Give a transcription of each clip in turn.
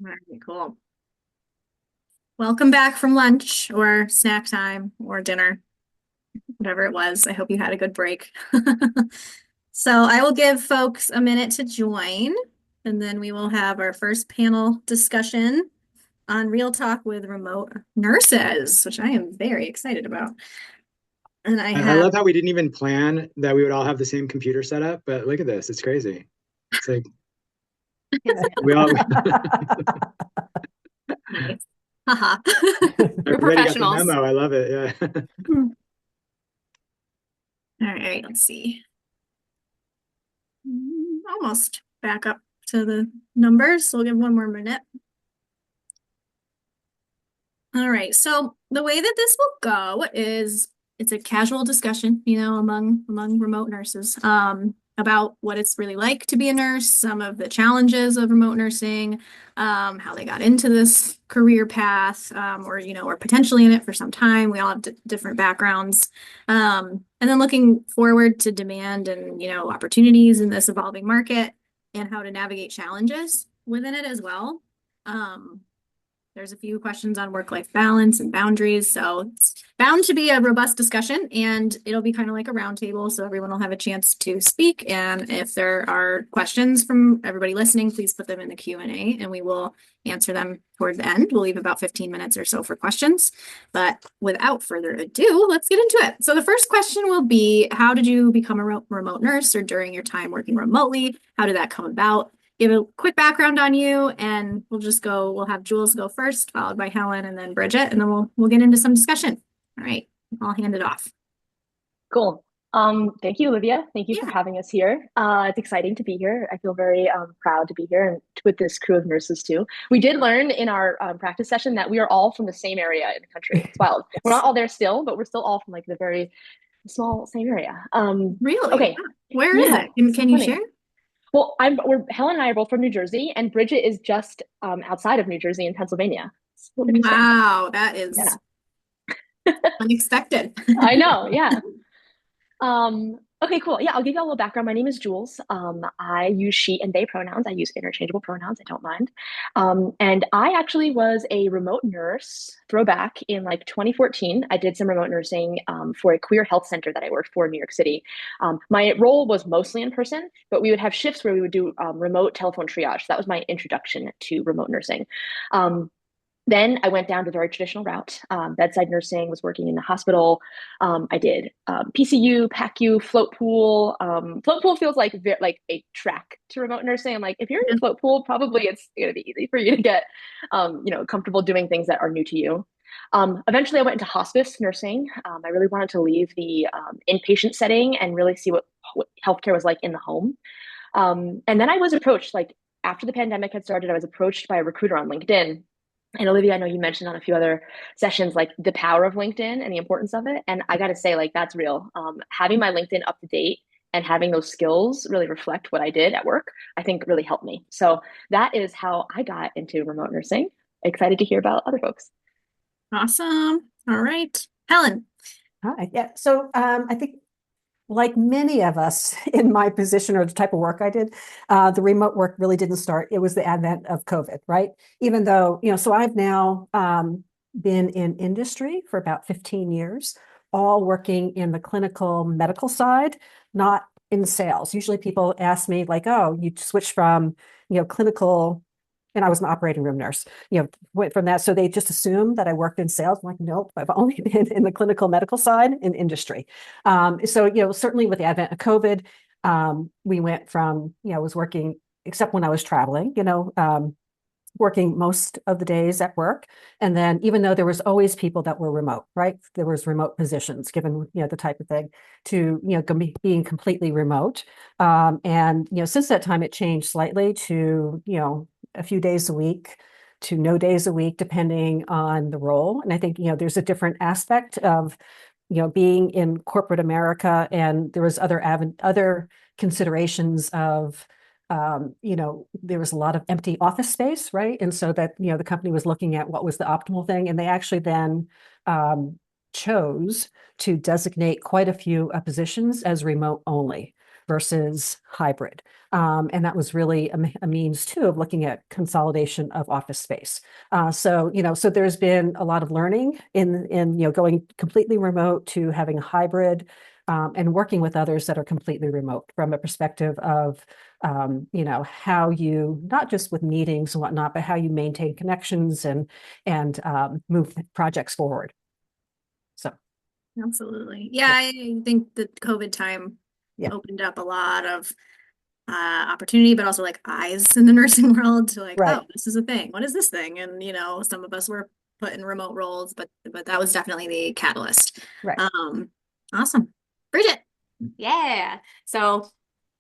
All right, cool. Welcome back from lunch or snack time or dinner, whatever it was. I hope you had a good break. So I will give folks a minute to join, and then we will have our first panel discussion on Real Talk with remote nurses, which I am very excited about. And I I have love how we didn't even plan that we would all have the same computer setup, but look at this. It's crazy. It's like we all nice. Haha. We're everybody got the professionals. memo. I love it. Yeah. Hmm. All right, let's see. Almost back up to the numbers. So we'll give one more minute. All right. So the way that this will go is it's a casual discussion, among remote nurses, about what it's really like to be a nurse, some of the challenges of remote nursing, how they got into this career path, or potentially in it for some time. We all have different backgrounds. And then looking forward to demand and, opportunities in this evolving market and how to navigate challenges within it as well. Um, there's a few questions on work-life balance and boundaries, so it's bound to be a robust discussion, and it'll be kind of like a roundtable, so everyone will have a chance to speak. And if there are questions from everybody listening, please put them in the Q&A, and we will answer them toward the end. We'll leave about 15 minutes or so for questions. But without further ado, let's get into it. So the first question will be, how did you become a remote nurse, or during your time working remotely? How did that come about? Give a quick background on you, and we'll have Jules go first, followed by Helen and then Bridget, and then we'll get into some discussion. All right, I'll hand it off. Cool. Thank you, Olivia. Thank you for Yeah. having us here. It's exciting to be here. I feel very proud to be here and with this crew of nurses too. We did learn in our practice session that we are all from the same area in the country. It's wild. We're not all there still, but we're still all from like the very small same area. Really? Okay. Where is Yeah, it? Can, so can you funny. share? Well, Helen and I are both from New Jersey, and Bridget is just outside of New Jersey in Pennsylvania. It's so interesting. Wow, that Yeah, is unexpected. I know. Yeah. Okay, cool. Yeah, I'll give you a little background. My name is Jules. I use she and they pronouns. I use interchangeable pronouns. I don't mind. And I actually was a remote nurse throwback in like 2014. I did some remote nursing for a queer health center that I worked for in New York City. My role was mostly in person, but we would have shifts where we would do remote telephone triage. That was my introduction to remote nursing. Then I went down the very traditional route. Bedside nursing, was working in the hospital. I did PCU, PACU, float pool. Float pool feels like a track to remote nursing. I'm like, if you're in the float pool, probably it's going to be easy for you to get, comfortable doing things that are new to you. Eventually, I went into hospice nursing. I really wanted to leave the inpatient setting and really see what healthcare was like in the home. And then I was approached, like after the pandemic had started, I was approached by a recruiter on LinkedIn. And Olivia, I know you mentioned on a few other sessions like the power of LinkedIn and the importance of it. And I got to say, like, that's real. Having my LinkedIn up to date and having those skills really reflect what I did at work, I think really helped me. So that is how I got into remote nursing. Excited to hear about other folks. Awesome. All right, Helen. Hi. Yeah. So I think, like many of us in my position or the type of work I did, the remote work really didn't start. It was the advent of COVID, right? Even though, so I've now been in industry for about 15 years, all working in the clinical medical side, not in sales. Usually people ask me like, oh, you switch from, clinical, and I was an operating room nurse, went from that. So they just assumed that I worked in sales. I'm like, nope, I've only been in the clinical medical side in industry. So, certainly with the advent of COVID, we went from, I was working, except when I was traveling, working most of the days at work. And then even though there was always people that were remote, right? There was remote positions given, the type of thing to, being completely remote. And, since that time, it changed slightly to, a few days a week to no days a week, depending on the role. And I think, there's a different aspect of, being in corporate America, and there was other considerations of, there was a lot of empty office space, right? And so that, the company was looking at what was the optimal thing. And they actually then chose to designate quite a few positions as remote only. versus hybrid. And that was really a means too of looking at consolidation of office space. So there's been a lot of learning in going completely remote to having a hybrid, and working with others that are completely remote from a perspective of how you, not just with meetings and whatnot, but how you maintain connections and move projects forward. So Absolutely. Yeah, I think the COVID time opened up a lot of opportunity, but also like eyes in the nursing world to like, right. oh, this is a thing. What is this thing? And some of us were put in remote roles, but that was definitely the catalyst. Right. Awesome. Bridget. Yeah. So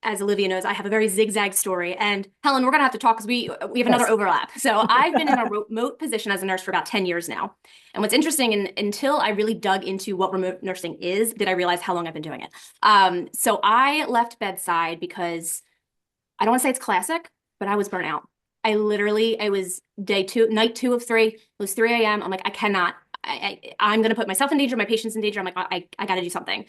as Olivia knows, I have a very zigzag story. And Helen, we're going to have to talk because we have another overlap. So I've been in a remote position as a nurse for about 10 years now. And what's interesting, and until I really dug into what remote nursing is, did I realize how long I've been doing it. So I left bedside because I don't want to say it's classic, but I was burnt out. It was night 2 of 3. It was 3 a.m. I'm like, I cannot. I'm going to put myself in danger, my patients in danger. I'm like, I got to do something.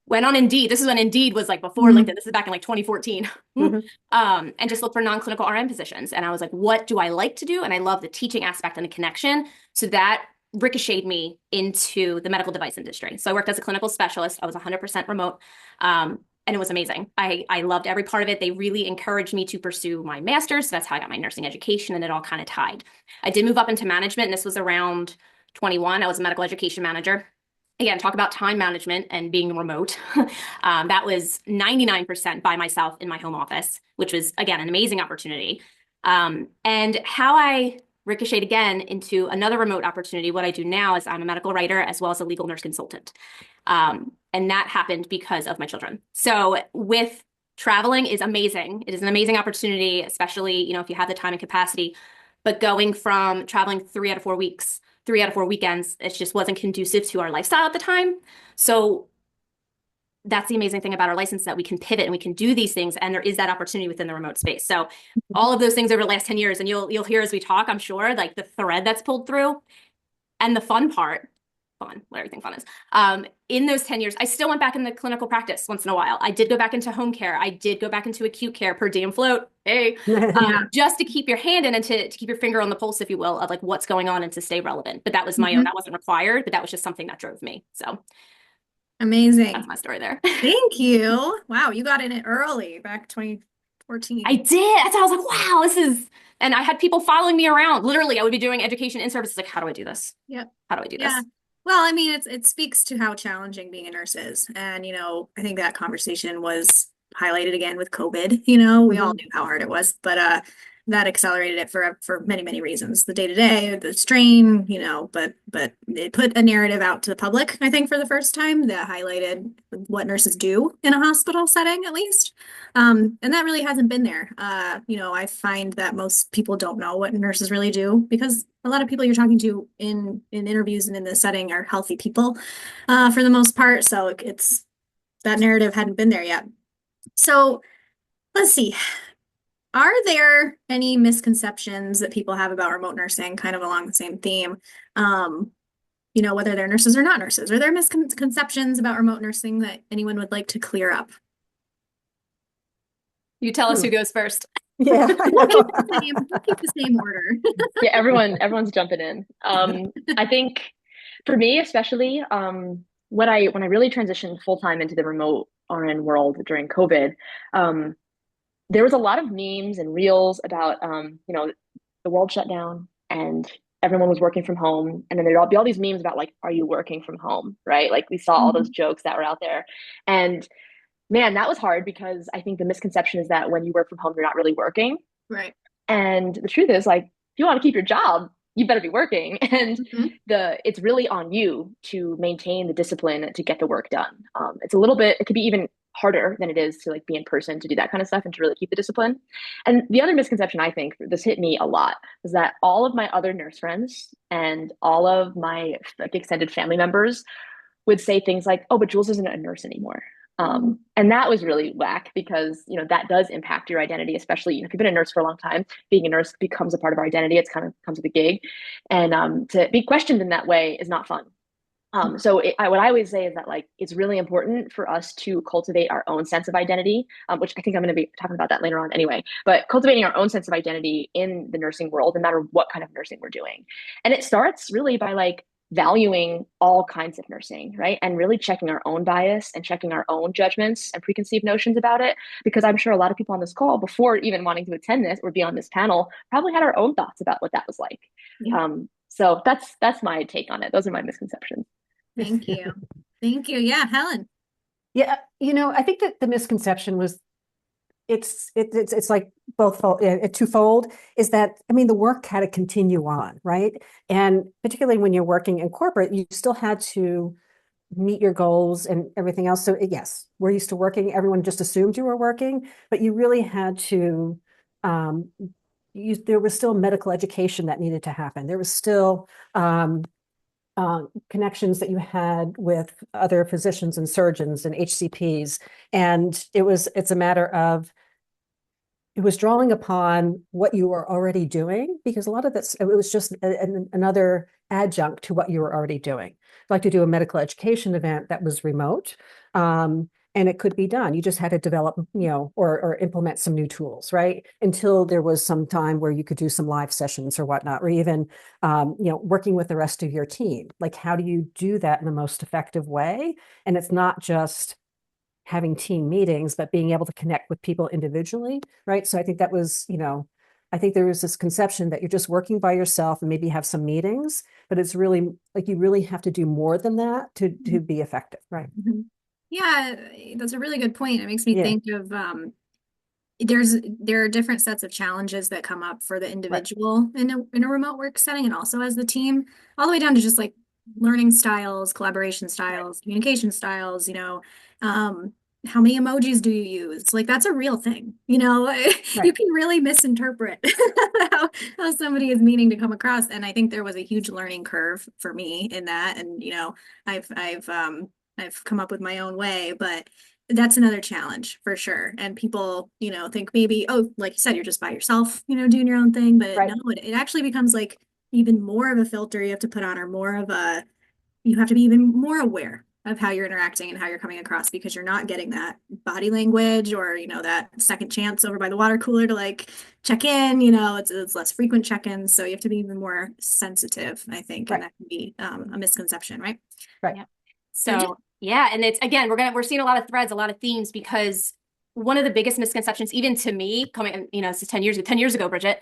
Went on Indeed. This is when Indeed was like before LinkedIn. This is back in like 2014. And just looked for non-clinical RN positions. And I was like, what do I like to do? And I love the teaching aspect and the connection. So that ricocheted me into the medical device industry. So I worked as a clinical specialist. I was 100% remote. And it was amazing. I loved every part of it. They really encouraged me to pursue my master's. So that's how I got my nursing education, and it all kind of tied. I did move up into management, and this was around 21. I was a medical education manager. Again, talk about time management and being remote. That was 99% by myself in my home office, which was, again, an amazing opportunity. And how I ricocheted again into another remote opportunity, what I do now is I'm a medical writer as well as a legal nurse consultant. And that happened because of my children. So with traveling is amazing. It is an amazing opportunity, especially, if you have the time and capacity. But going from traveling 3 out of 4 weeks, 3 out of 4 weekends, it just wasn't conducive to our lifestyle at the time. So that's the amazing thing about our license, that we can pivot and we can do these things, and there is that opportunity within the remote space. So all of those things over the last 10 years, and you'll hear as we talk, I'm sure, like the thread that's pulled through. And the fun part, what everything fun is, in those 10 years, I still went back into clinical practice once in a while. I did go back into home care. I did go back into acute care, per diem float, just to keep your hand in and to keep your finger on the pulse, if you will, of like what's going on and to stay relevant. But that was my own. That wasn't required, but that was just something that drove me. So amazing. that's my story there. Thank you. Wow, you got in it early, back 2014. I did. That's how I was like, wow, this is. And I had people following me around. Literally, I would be doing education in services. Like, how do I do this? Yep. How do I do this? Well, I mean, it speaks to how challenging being a nurse is. And, I think that conversation was highlighted again with COVID. We all knew how hard it was, but that accelerated it for many, many reasons. The day-to-day, the strain, but it put a narrative out to the public, I think, for the first time, that highlighted what nurses do in a hospital setting, at least. And that really hasn't been there. I find that most people don't know what nurses really do, because a lot of people you're talking to in interviews and in the setting are healthy people, for the most part. So it's that narrative hadn't been there yet. So let's see. Are there any misconceptions that people have about remote nursing, kind of along the same theme? Whether they're nurses or not nurses. Are there misconceptions about remote nursing that anyone would like to clear up? You tell us who goes first. Yeah, we'll keep the same order. Yeah, everyone's jumping in. I think for me, especially, when I really transitioned full time into the remote RN world during COVID, there was a lot of memes and reels about the world shut down and everyone was working from home, and then there'd be all these memes about like, are you working from home, right? Like we saw all those jokes that were out there, and man, that was hard, because I think the misconception is that when you work from home, you're not really working. Right. And the truth is, like, if you want to keep your job, you better be working. And it's really on you to maintain the discipline to get the work done. It could be even harder than it is to like be in person to do that kind of stuff and to really keep the discipline. And the other misconception, I think, this hit me a lot, was that all of my other nurse friends and all of my like extended family members would say things like, oh, but Jules isn't a nurse anymore. And that was really whack, because, that does impact your identity, especially, if you've been a nurse for a long time. Being a nurse becomes a part of our identity. It's kind of comes with a gig. And to be questioned in that way is not fun. What I always say is that like it's really important for us to cultivate our own sense of identity, which I think I'm going to be talking about that later on anyway. But cultivating our own sense of identity in the nursing world, no matter what kind of nursing we're doing, and it starts really by like valuing all kinds of nursing, right? And really checking our own bias and checking our own judgments and preconceived notions about it. Because I'm sure a lot of people on this call, before even wanting to attend this or be on this panel, probably had our own thoughts about what that was like. Yeah. So that's my take on it. Those are my misconceptions. Thank you. Thank you. Yeah, Helen. Yeah, I think that the misconception was it's like both twofold, is that, I mean, the work had to continue on, right? And particularly when you're working in corporate, you still had to meet your goals and everything else. So yes, we're used to working. Everyone just assumed you were working, but you really had to, there was still medical education that needed to happen. There was still connections that you had with other physicians and surgeons and HCPs. And it's a matter of, it was drawing upon what you were already doing, because a lot of this, it was just another adjunct to what you were already doing. I'd like to do a medical education event that was remote. And it could be done. You just had to develop, or implement some new tools, right? Until there was some time where you could do some live sessions or whatnot, or even, working with the rest of your team. Like, how do you do that in the most effective way? And it's not just having team meetings, but being able to connect with people individually, right? So I think that was, I think there was this conception that you're just working by yourself and maybe have some meetings, but it's really like you really have to do more than that to be effective, right? Mm-hmm. Yeah, that's a really good point. It makes me think of there are different sets of challenges that come up for the individual in a remote work setting, and also as the team, all the way down to just like learning styles, collaboration styles, communication styles, how many emojis do you use? Like, that's a real thing, you can really misinterpret how somebody is meaning to come across. And I think there was a huge learning curve for me in that. And, I've come up with my own way, but that's another challenge for sure. And people, think maybe, oh, like you said, you're just by yourself, doing your own thing, but no, it actually becomes like even more of a filter you have to put on, or more of you have to be even more aware of how you're interacting and how you're coming across, because you're not getting that body language, or, that second chance over by the water cooler to like check in, it's less frequent check-ins. So you have to be even more sensitive, I think, and that can be a misconception, right? Right. Yeah. So yeah, and it's, again, we're seeing a lot of threads, a lot of themes, because one of the biggest misconceptions, even to me, coming, this is 10 years ago, Bridget,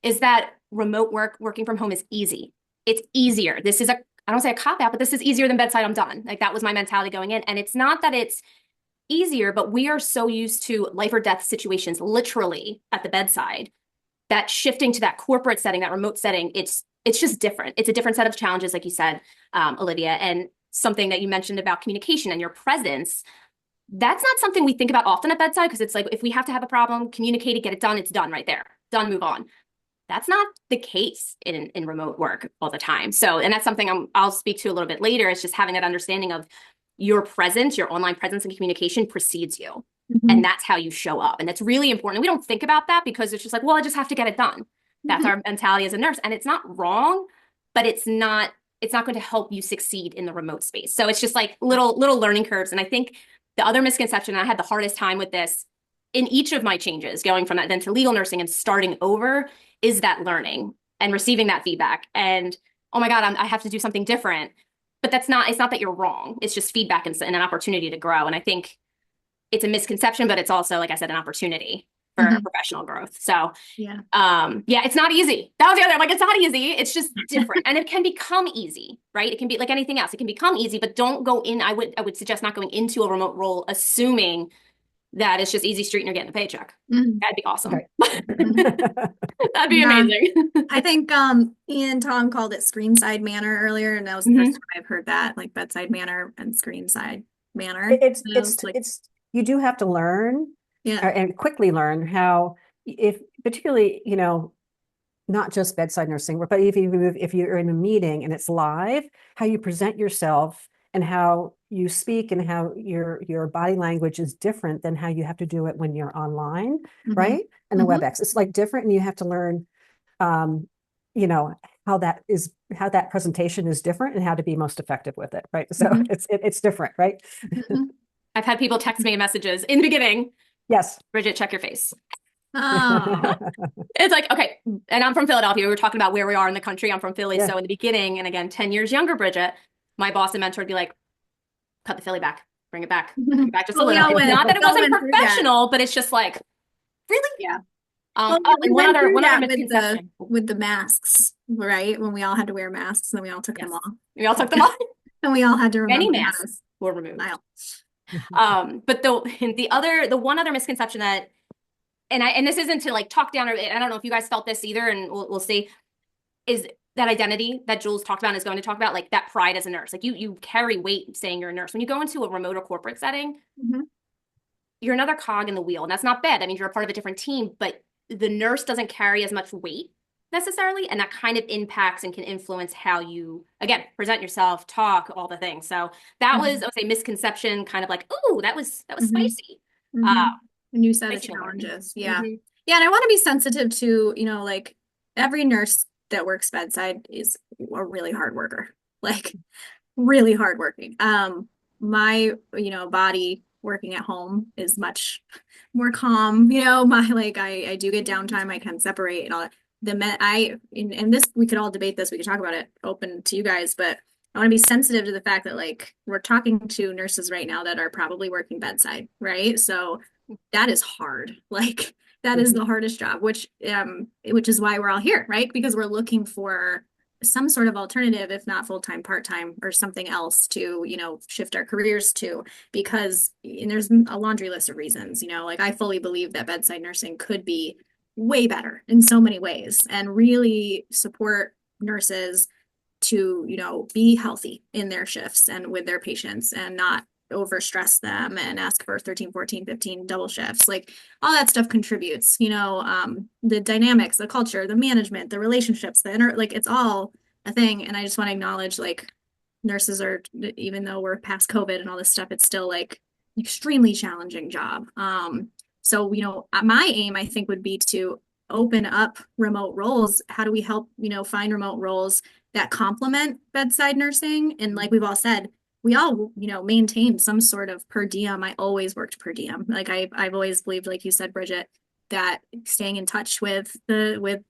is that working from home is easy. It's easier. This is I don't say a cop out, but this is easier than bedside. I'm done. Like, that was my mentality going in. And it's not that it's easier, but we are so used to life or death situations, literally at the bedside, that shifting to that corporate setting, that remote setting, it's just different. It's a different set of challenges, like you said, Olivia, and something that you mentioned about communication and your presence. That's not something we think about often at bedside, because it's like, if we have to have a problem, communicate it, get it done, it's done right there. Done, move on. That's not the case in remote work all the time. So, and that's something I'll speak to a little bit later. It's just having that understanding of your presence, your online presence and communication precedes you. Mm-hmm. And that's how you show up. And that's really important. We don't think about that, because it's just like, well, I just have to get it done. That's our mentality as a nurse. And it's not wrong, but it's not going to help you succeed in the remote space. So it's just like little learning curves. And I think the other misconception, and I had the hardest time with this in each of my changes, going from that then to legal nursing and starting over, is that learning and receiving that feedback. And, oh my God, I have to do something different. But it's not that you're wrong. It's just feedback and an opportunity to grow. And I think it's a misconception, but it's also, like I said, an opportunity for professional growth. So yeah, it's not easy. That was the other, like, it's not easy. It's just different. And it can become easy, right? It can be like anything else. It can become easy, but don't go in. I would suggest not going into a remote role assuming that it's just easy street and you're getting a paycheck. Mm-hmm. That'd be awesome. Right. That'd be amazing. I think Ian Tom called it screen side manner earlier, and that was the first time I've heard that, like bedside manner and screen side manner. It's you do have to learn, and quickly learn how, if particularly, not just bedside nursing, but if you're in a meeting and it's live, how you present yourself and how you speak and how your body language is different than how you have to do it when you're online, right? And the WebEx, it's like different, and you have to learn you know, how that presentation is different and how to be most effective with it, right? So Mhm. it's different, right? Mhm. I've had people text me messages in the beginning, Yes. Bridget, check your face. Oh, It's like, okay, and I'm from Philadelphia. We were talking about where we are in the country. I'm from Philly. Yeah. So in the beginning, and again, 10 years younger, Bridget, my boss and mentor would be like, cut the Philly back, bring it back, bring it back just a well, little. It's not that it we all wasn't went through that. professional, but it's just like, really? Yeah. Well, Oh, we and went through one other that misconception. with the masks, right? When we all had to wear masks and then we all took them Yes. off. We all took them off. And we all had to Many remember how to masks were removed. smile. But the one other misconception that, and this isn't to like talk down, or I don't know if you guys felt this either, and we'll see, is that identity that Jules talked about and is going to talk about, like that pride as a nurse. Like you carry weight saying you're a nurse. When you go into a remote or corporate setting, Mhm. you're another cog in the wheel. And that's not bad. That means you're a part of a different team, but the nurse doesn't carry as much weight necessarily. And that kind of impacts and can influence how you, again, present yourself, talk, all the things. So that was, I would say, misconception, kind of like, oh, that was Mhm. spicy. Mhm. A new set of spicy to learn. challenges. Yeah. Mhm. Yeah. And I want to be sensitive to, like every nurse that works bedside is a really hard worker, like really hardworking. My, body working at home is much more calm. I do get downtime. I can separate and all that. And this, we could all debate this. We could talk about it open to you guys, but I want to be sensitive to the fact that like we're talking to nurses right now that are probably working bedside, right? So that is hard. Like that is the hardest job, which is why we're all here, right? Because we're looking for some sort of alternative, if not full-time, part-time, or something else to, shift our careers to, because and there's a laundry list of reasons, like I fully believe that bedside nursing could be way better in so many ways and really support nurses to, be healthy in their shifts and with their patients and not overstress them and ask for 13, 14, 15 double shifts. Like all that stuff contributes, the dynamics, the culture, the management, the relationships, like it's all a thing. And I just want to acknowledge like nurses are, even though we're past COVID and all this stuff, it's still like extremely challenging job. So, my aim, I think, would be to open up remote roles. How do we help, find remote roles that complement bedside nursing? And like we've all said, we all, maintain some sort of per diem. I always worked per diem. Like I've always believed, like you said, Bridget, that staying in touch with the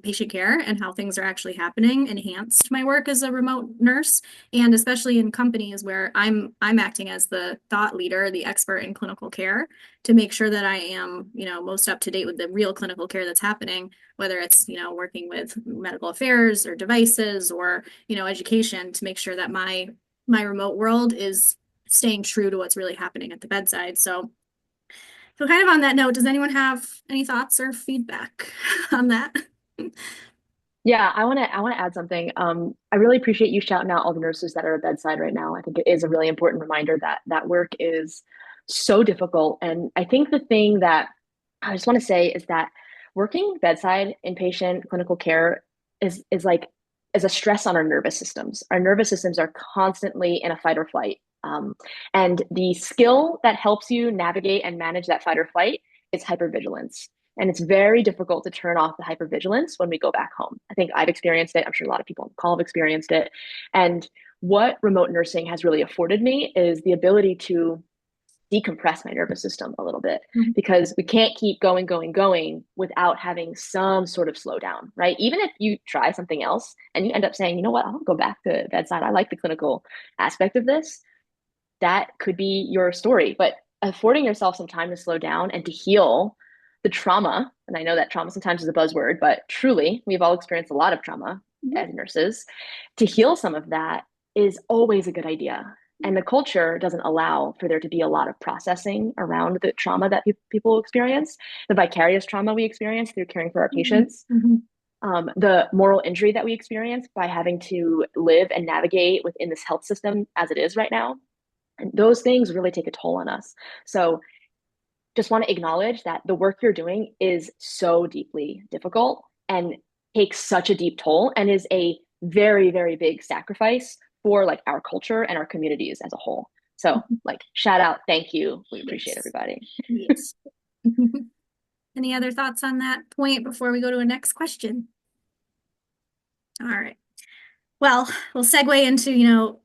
patient care and how things are actually happening enhanced my work as a remote nurse, and especially in companies where I'm acting as the thought leader, the expert in clinical care, to make sure that I am, most up to date with the real clinical care that's happening, whether it's, working with medical affairs or devices or, education, to make sure that my remote world is staying true to what's really happening at the bedside. So kind of on that note, does anyone have any thoughts or feedback on that? Yeah, I want to add something. I really appreciate you shouting out all the nurses that are at bedside right now. I think it is a really important reminder that that work is so difficult. And I think the thing that I just want to say is that working bedside inpatient clinical care is a stress on our nervous systems. Our nervous systems are constantly in a fight or flight. And the skill that helps you navigate and manage that fight or flight is hypervigilance. And it's very difficult to turn off the hypervigilance when we go back home. I think I've experienced it. I'm sure a lot of people on the call have experienced it. And what remote nursing has really afforded me is the ability to decompress my nervous system a little bit, because we can't keep going without having some sort of slowdown, right? Even if you try something else and you end up saying, you know what, I'll go back to bedside. I like the clinical aspect of this. That could be your story, but affording yourself some time to slow down and to heal the trauma. And I know that trauma sometimes is a buzzword, but truly, we've all experienced a lot of trauma as nurses. To heal some of that is always a good idea. And the culture doesn't allow for there to be a lot of processing around the trauma that people experience, the vicarious trauma we experience through caring for our patients, the moral injury that we experience by having to live and navigate within this health system as it is right now. And those things really take a toll on us. So just want to acknowledge that the work you're doing is so deeply difficult and takes such a deep toll and is a very, very big sacrifice for like our culture and our communities as a whole. So like shout out, thank you. We appreciate everybody. Yes. Any other thoughts on that point before we go to a next question? All right. Well, we'll segue into,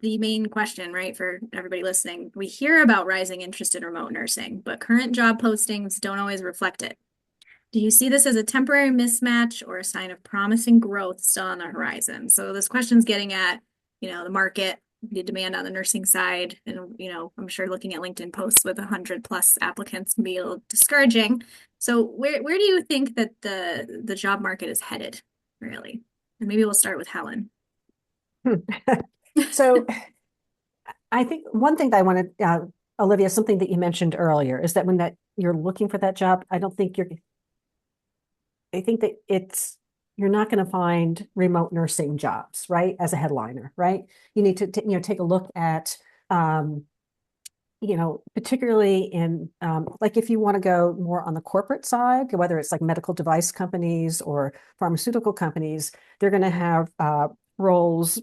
the main question, right, for everybody listening. We hear about rising interest in remote nursing, but current job postings don't always reflect it. Do you see this as a temporary mismatch or a sign of promising growth still on the horizon? So this question's getting at, the market, the demand on the nursing side, and I'm sure looking at LinkedIn posts with 100+ applicants can be a little discouraging. So where do you think that the job market is headed, really? And maybe we'll start with Helen. So I think one thing that I wanted, Olivia, something that you mentioned earlier is that when you're looking for that job, I think that you're not going to find remote nursing jobs, right? As a headliner, right? You need to, take a look at, particularly in, like if you want to go more on the corporate side, whether it's like medical device companies or pharmaceutical companies, they're going to have roles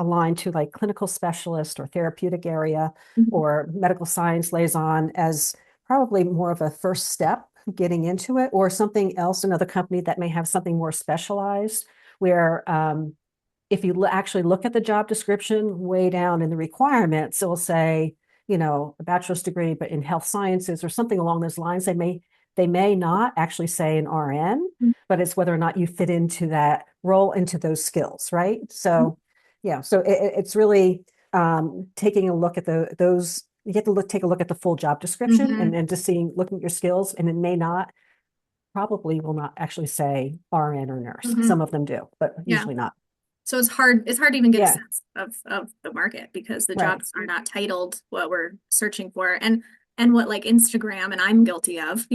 aligned to like clinical specialist or therapeutic area or medical science liaison as probably more of a first step getting into it, or something else, another company that may have something more specialized where if you actually look at the job description way down in the requirements, it will say, a bachelor's degree, but in health sciences or something along those lines. They may not actually say an RN, but it's whether or not you fit into that role, into those skills, right? So, so it's really taking a look at those. You have to take a look at the full job description and just looking at your skills, and it probably will not actually say RN or nurse. Some of them do, but usually not. So it's hard to even get a sense of the market because the jobs are not titled what we're searching for. And what like Instagram, and I'm guilty of,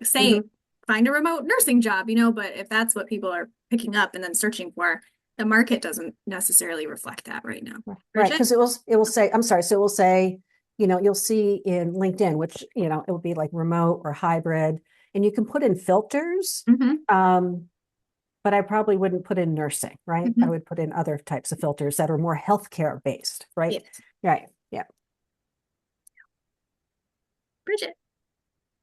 saying find a remote nursing job, but if that's what people are picking up and then searching for, the market doesn't necessarily reflect that right now. Right, because it will say, I'm sorry, so it will say, you'll see in LinkedIn, which, it will be like remote or hybrid, and you can put in filters. But I probably wouldn't put in nursing, right? I would put in other types of filters that are more healthcare based, right? Yes. Right. Yeah. Bridget.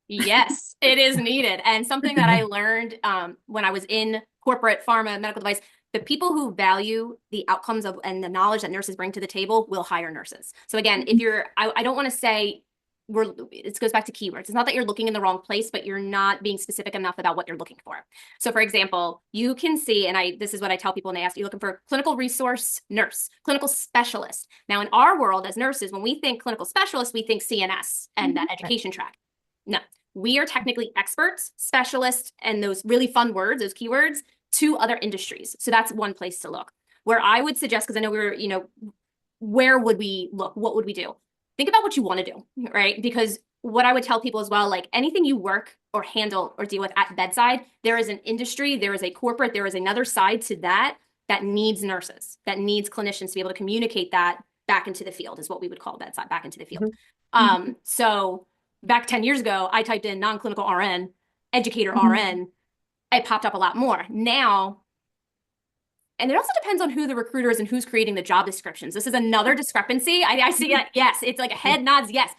Yes, it is needed. And something that I learned when I was in corporate pharma, medical device, the people who value the outcomes of and the knowledge that nurses bring to the table will hire nurses. So again, if I don't want to say it goes back to keywords. It's not that you're looking in the wrong place, but you're not being specific enough about what you're looking for. So for example, you can see, and this is what I tell people when they ask, you're looking for clinical resource nurse, clinical specialist. Now in our world as nurses, when we think clinical specialist, we think CNS and that education track. No, we are technically experts, specialists, and those really fun words, those keywords to other industries. So that's one place to look. Where I would suggest, because I know where would we look? What would we do? Think about what you want to do, right? Because what I would tell people as well, like anything you work or handle or deal with at bedside, there is an industry, there is a corporate, there is another side to that needs nurses, that needs clinicians to be able to communicate that back into the field is what we would call bedside, back into the field. So back 10 years ago, I typed in non-clinical RN, educator RN, it popped up a lot more. Now, and it also depends on who the recruiter is and who's creating the job descriptions. This is another discrepancy. I see it. Yes, it's like a head nods. Yes.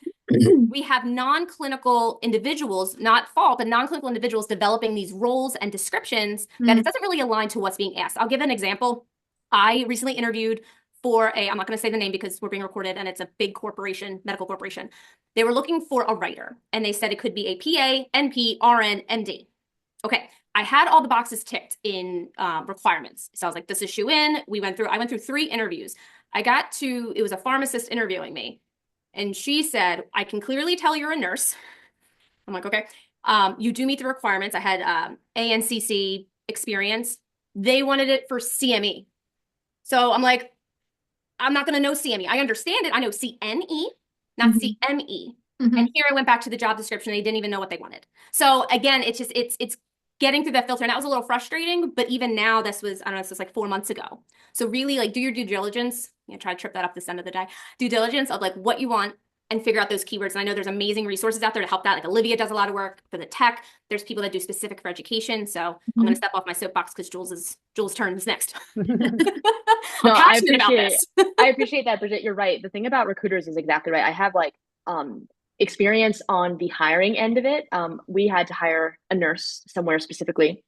We have non-clinical individuals, not fault, but non-clinical individuals developing these roles and descriptions that it doesn't really align to what's being asked. I'll give an example. I recently interviewed for I'm not going to say the name because we're being recorded and it's a big corporation, medical corporation. They were looking for a writer and they said it could be a PA, NP, RN, MD. Okay. I had all the boxes ticked in requirements. So I was like, this is shoe in. I went through 3 interviews. It was a pharmacist interviewing me. And she said, I can clearly tell you're a nurse. I'm like, okay. You do meet the requirements. I had ANCC experience. They wanted it for CME. So I'm like, I'm not going to know CME. I understand it. I know CNE, not CME. And here I went back to the job description. They didn't even know what they wanted. So again, it's getting through that filter. And that was a little frustrating, but even now this was like 4 months ago. So really like do your due diligence. Try to trip that up this end of the day. Due diligence of like what you want and figure out those keywords. And I know there's amazing resources out there to help that. Like Olivia does a lot of work for the tech. There's people that do specific for education. So I'm going to step off my soapbox because Jules' turn is next. No, I appreciate that, Bridget. You're right. The thing about recruiters is exactly right. I have like experience on the hiring end of it. We had to hire a nurse somewhere specifically.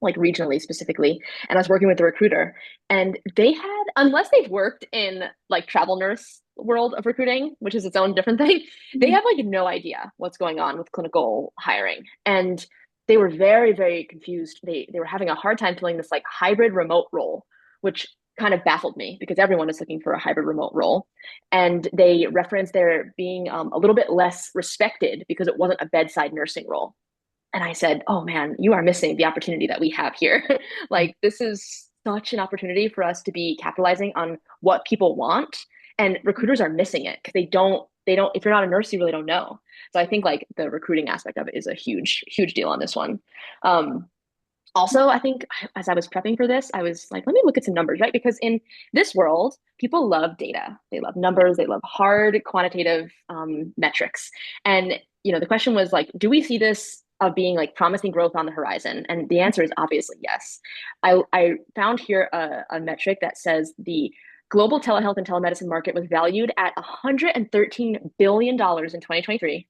like regionally specifically. And I was working with the recruiter, and they had, unless they've worked in like travel nurse world of recruiting, which is its own different thing, they have like no idea what's going on with clinical hiring. And they were very, very confused. They were having a hard time filling this like hybrid remote role, which kind of baffled me because everyone is looking for a hybrid remote role. And they referenced there being a little bit less respected because it wasn't a bedside nursing role. And I said, oh man, you are missing the opportunity that we have here. Like, this is such an opportunity for us to be capitalizing on what people want. And recruiters are missing it because if you're not a nurse, you really don't know. So I think like the recruiting aspect of it is a huge, huge deal on this one. Also, I think as I was prepping for this, I was like, let me look at some numbers, right? Because in this world, people love data. They love numbers. They love hard quantitative metrics. And, the question was like, do we see this of being like promising growth on the horizon? And the answer is obviously yes. I found here a metric that says the global telehealth and telemedicine market was valued at $113 billion in 2023,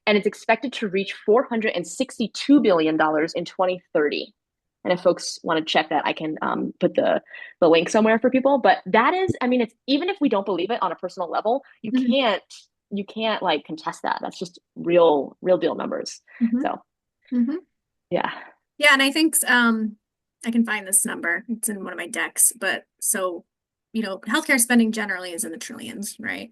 and it's expected to reach $462 billion in 2030. And if folks want to check that, I can put the link somewhere for people. But that is, I mean, it's, even if we don't believe it on a personal level, you can't like contest that. That's just real deal numbers. So yeah. Yeah, and I think I can find this number. It's in one of my decks. But so, healthcare spending generally is in the trillions, right?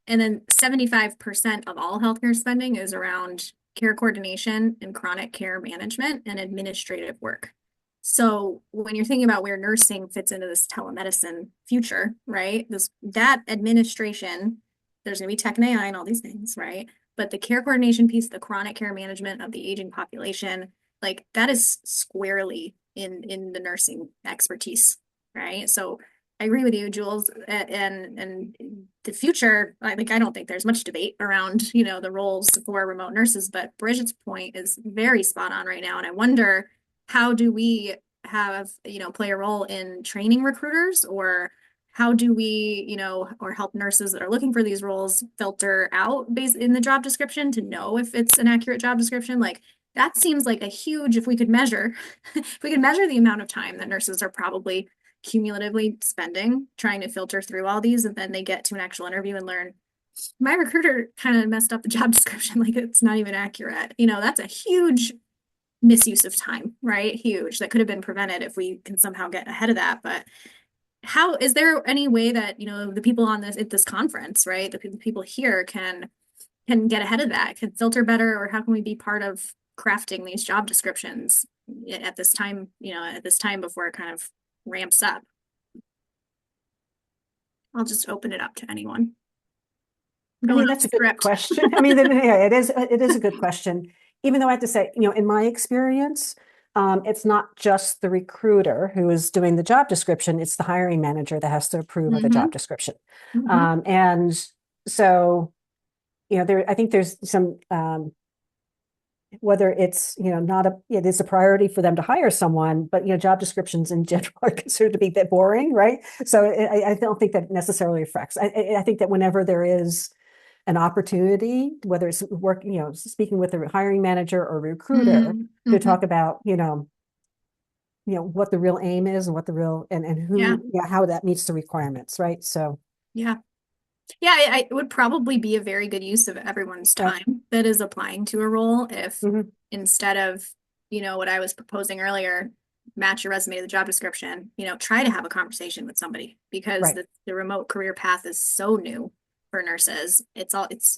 And then 75% of all healthcare spending is around care coordination and chronic care management and administrative work. So when you're thinking about where nursing fits into this telemedicine future, right? That administration, there's going to be tech and AI and all these things, right? But the care coordination piece, the chronic care management of the aging population, like that is squarely in the nursing expertise, right? So I agree with you, Jules, and the future, I don't think there's much debate around, the roles for remote nurses, but Bridget's point is very spot on right now. And I wonder, how do we have, play a role in training recruiters, or how do we, or help nurses that are looking for these roles filter out based in the job description to know if it's an accurate job description? Like, that seems like a huge, if we could measure the amount of time that nurses are probably cumulatively spending trying to filter through all these, and then they get to an actual interview and learn, my recruiter kind of messed up the job description, like it's not even accurate. That's a huge misuse of time, right? Huge. That could have been prevented if we can somehow get ahead of that. But how is there any way that, the people on this conference, right, the people here can get ahead of that, can filter better, or how can we be part of crafting these job descriptions at this time, before it kind of ramps up? I'll just open it up to anyone. I mean, that's a good question. I mean, yeah, it is a good question. Even though I have to say, in my experience, it's not just the recruiter who is doing the job description, it's the hiring manager that has to approve of the job description. And so, I think there's some, whether it's, it is a priority for them to hire someone, but, job descriptions in general are considered to be a bit boring, right? So I don't think that necessarily affects. I think that whenever there is an opportunity, whether it's working, speaking with a hiring manager or recruiter to talk about, what the real aim is and what the real, and who, how that meets the requirements, right? So. Yeah, it would probably be a very good use of everyone's time that is applying to a role if instead of, what I was proposing earlier, match your resume to the job description, try to have a conversation with somebody, because the remote career path is so new for nurses.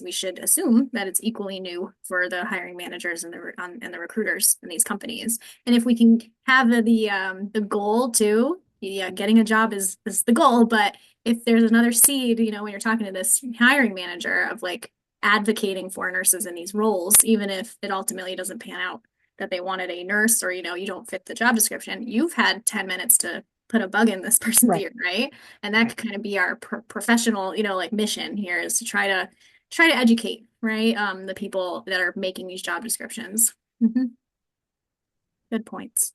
We should assume that it's equally new for the hiring managers and the recruiters in these companies. And if we can have the goal too, getting a job is the goal, but if there's another seed, when you're talking to this hiring manager of like advocating for nurses in these roles, even if it ultimately doesn't pan out that they wanted a nurse, or, you don't fit the job description, you've had 10 minutes to put a bug in this person's ear, right? And that could kind of be our professional, mission here, is to try to educate, right? The people that are making these job descriptions. Good points.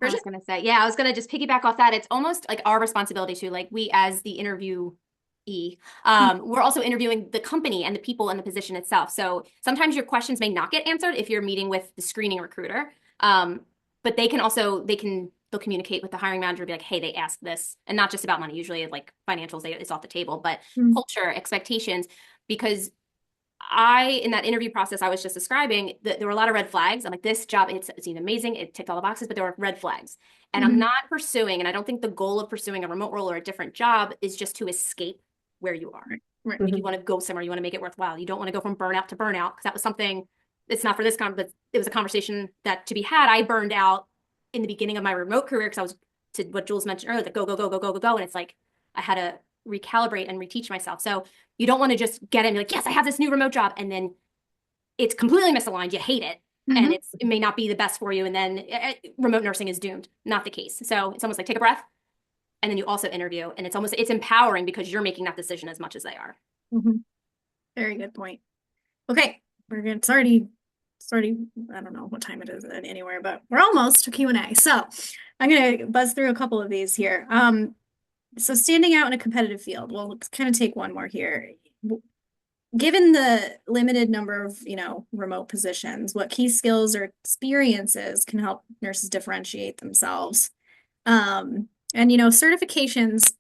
I was going to just piggyback off that. It's almost like our responsibility to, like, we as the interviewee, we're also interviewing the company and the people in the position itself. So sometimes your questions may not get answered if you're meeting with the screening recruiter. but they'll communicate with the hiring manager, be like, hey, they asked this, and not just about money. Usually like financials, it's off the table, but culture, expectations, because in that interview process I was just describing, that there were a lot of red flags. I'm like, this job, it's amazing. It ticked all the boxes, but there were red flags. And I'm not pursuing, and I don't think the goal of pursuing a remote role or a different job is just to escape where you are. Right. Like you want to go somewhere, you want to make it worthwhile. You don't want to go from burnout to burnout, because that was something, it's not for this but it was a conversation that to be had. I burned out in the beginning of my remote career because I was, to what Jules mentioned earlier, the go, go, go, go, go, go, go. And it's like, I had to recalibrate and reteach myself. So you don't want to just get in and be like, yes, I have this new remote job. And then it's completely misaligned. You hate it. And it may not be the best for you. And then remote nursing is doomed. Not the case. So it's almost like take a breath and then you also interview. And it's empowering because you're making that decision as much as they are. Very good point. Okay. It's already, I don't know what time it is anywhere, but we're almost to Q&A. So I'm going to buzz through a couple of these here. So standing out in a competitive field, well, let's kind of take one more here. Given the limited number of, remote positions, what key skills or experiences can help nurses differentiate themselves? And, certifications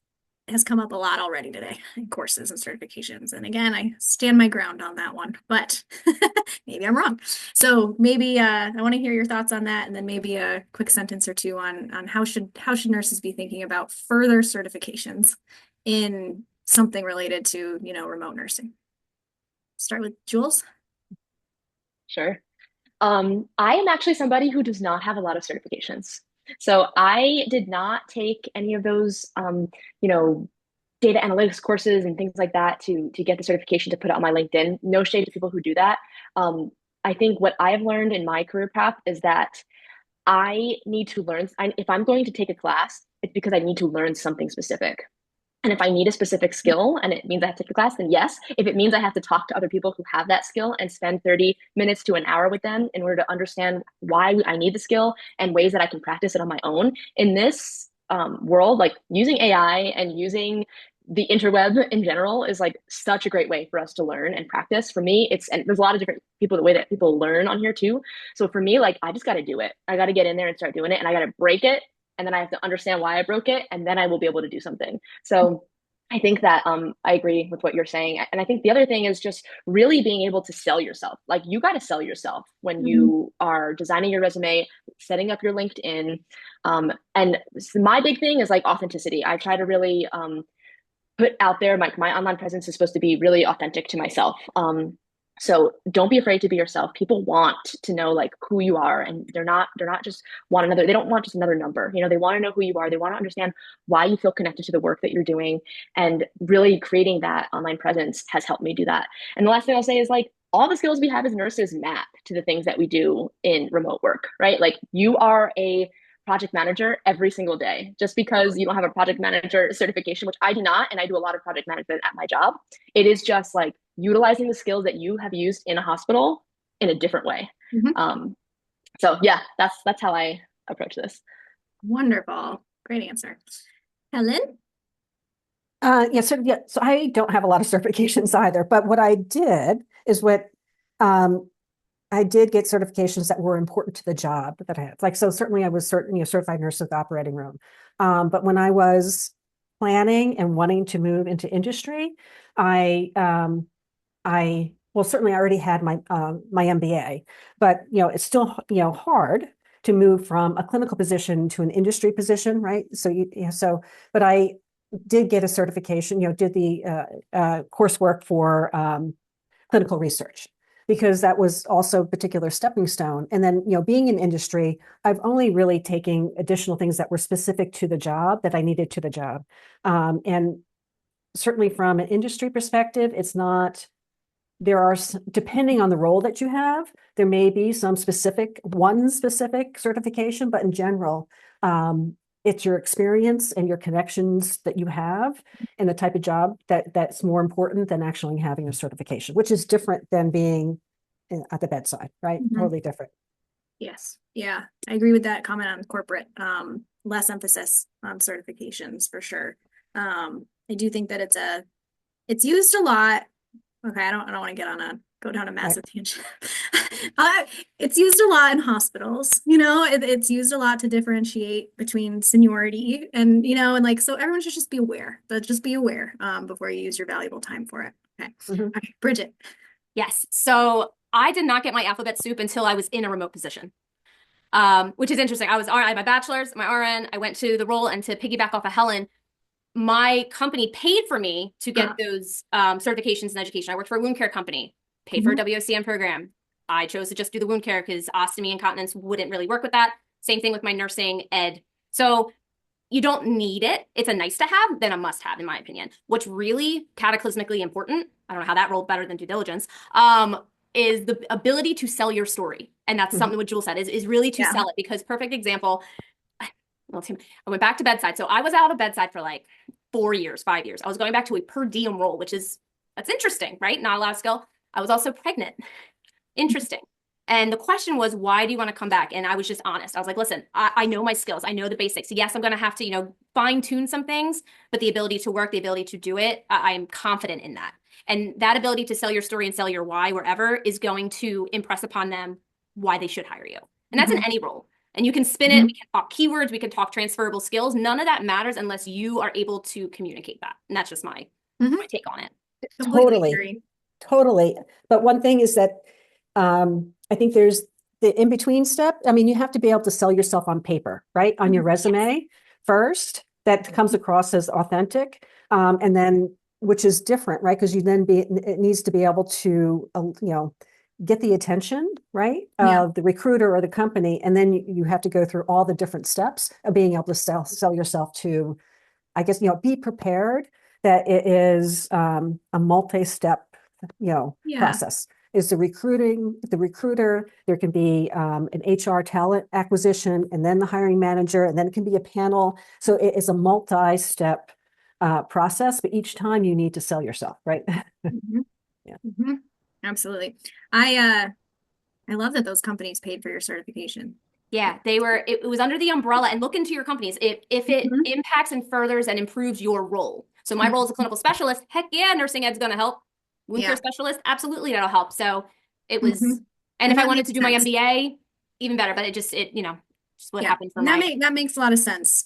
has come up a lot already today in courses and certifications. And again, I stand my ground on that one, but maybe I'm wrong. So maybe I want to hear your thoughts on that, and then maybe a quick sentence or two on how should nurses be thinking about further certifications in something related to, remote nursing. Start with Jules. Sure. I am actually somebody who does not have a lot of certifications. So I did not take any of those, data analytics courses and things like that to get the certification to put it on my LinkedIn. No shade to people who do that. I think what I have learned in my career path is that I need to learn. If I'm going to take a class, it's because I need to learn something specific. And if I need a specific skill and it means I have to take the class, then yes. If it means I have to talk to other people who have that skill and spend 30 minutes to an hour with them in order to understand why I need the skill and ways that I can practice it on my own, in this world, like using AI and using the interweb in general is like such a great way for us to learn and practice. For me, and there's a lot of different people, the way that people learn on here too. So for me, like, I just got to do it. I got to get in there and start doing it, and I got to break it. And then I have to understand why I broke it, and then I will be able to do something. So I think that I agree with what you're saying. And I think the other thing is just really being able to sell yourself. Like, you got to sell yourself when you are designing your resume, setting up your LinkedIn. And my big thing is like authenticity. I try to really put out there, my online presence is supposed to be really authentic to myself. So don't be afraid to be yourself. People want to know like who you are, and they're not just they don't want just another number. They want to know who you are. They want to understand why you feel connected to the work that you're doing, and really creating that online presence has helped me do that. And the last thing I'll say is like, all the skills we have as nurses map to the things that we do in remote work, right? Like, you are a project manager every single day. Just because you don't have a project manager certification, which I do not, and I do a lot of project management at my job, it is just like utilizing the skills that you have used in a hospital in a different way. So yeah, that's how I approach this. Wonderful. Great answer. Helen? So I don't have a lot of certifications either, but what I did is I did get certifications that were important to the job that I had. Like, so certainly I was certified nurse with the operating room. But when I was planning and wanting to move into industry, certainly I already had my MBA, but it's still hard to move from a clinical position to an industry position, right? But I did get a certification, did the coursework for clinical research, because that was also a particular stepping stone. And then, being in industry, I've only really taken additional things that were specific to the job that I needed to the job. And certainly from an industry perspective, depending on the role that you have, there may be one specific certification, but in general, it's your experience and your connections that you have and the type of job that's more important than actually having a certification, which is different than being at the bedside, right? Totally different. Yes. Yeah. I agree with that comment on corporate. Less emphasis on certifications for sure. I do think that it's used a lot. Okay, I don't want to go down a massive tangent. It's used a lot in hospitals, it's used a lot to differentiate between seniority and, and like, so everyone should just be aware, but just be aware before you use your valuable time for it. Okay. Okay, Bridget. Yes. So I did not get my alphabet soup until I was in a remote position, which is interesting. I had my bachelor's, my RN. I went to the role, and to piggyback off of Helen, my company paid for me to get those certifications in education. I worked for a wound care company, paid for a WOCM program. I chose to just do the wound care because ostomy and continence wouldn't really work with that. Same thing with my nursing ed. So you don't need it. It's a nice to have than a must have, in my opinion. What's really cataclysmically important, I don't know how that rolled better than due diligence, is the ability to sell your story. And that's something what Jules said is really to sell it, because perfect example, I went back to bedside. So I was out of bedside for like 5 years. I was going back to a per diem role, that's interesting, right? Not a lot of skill. I was also pregnant. Interesting. And the question was, why do you want to come back? And I was just honest. I was like, listen, I know my skills. I know the basics. Yes, I'm going to have to, fine tune some things, but the ability to work, the ability to do it, I'm confident in that. And that ability to sell your story and sell your why wherever is going to impress upon them why they should hire you. And that's in any role. And you can spin it. We can talk keywords. We can talk transferable skills. None of that matters unless you are able to communicate that. And that's just my take on it. Totally. But one thing is that I think there's the in-between step. I mean, you have to be able to sell yourself on paper, right? On your resume first, that comes across as authentic. And then, which is different, right? Because it needs to be able to, get the attention, right? Of the recruiter or the company. And then you have to go through all the different steps of being able to sell yourself to, I guess, be prepared that it is a multi-step, process. Is the recruiter, there can be an HR talent acquisition, and then the hiring manager, and then it can be a panel. So it is a multi-step process, but each time you need to sell yourself, right? Absolutely. I love that those companies paid for your certification. Yeah, it was under the umbrella, and look into your companies. If it impacts and furthers and improves your role. So my role as a clinical specialist, heck yeah, nursing ed's going to help. Wound care specialist, absolutely that'll help. So it was, and if I wanted to do my MBA, even better, but just what happened for that makes a lot of sense.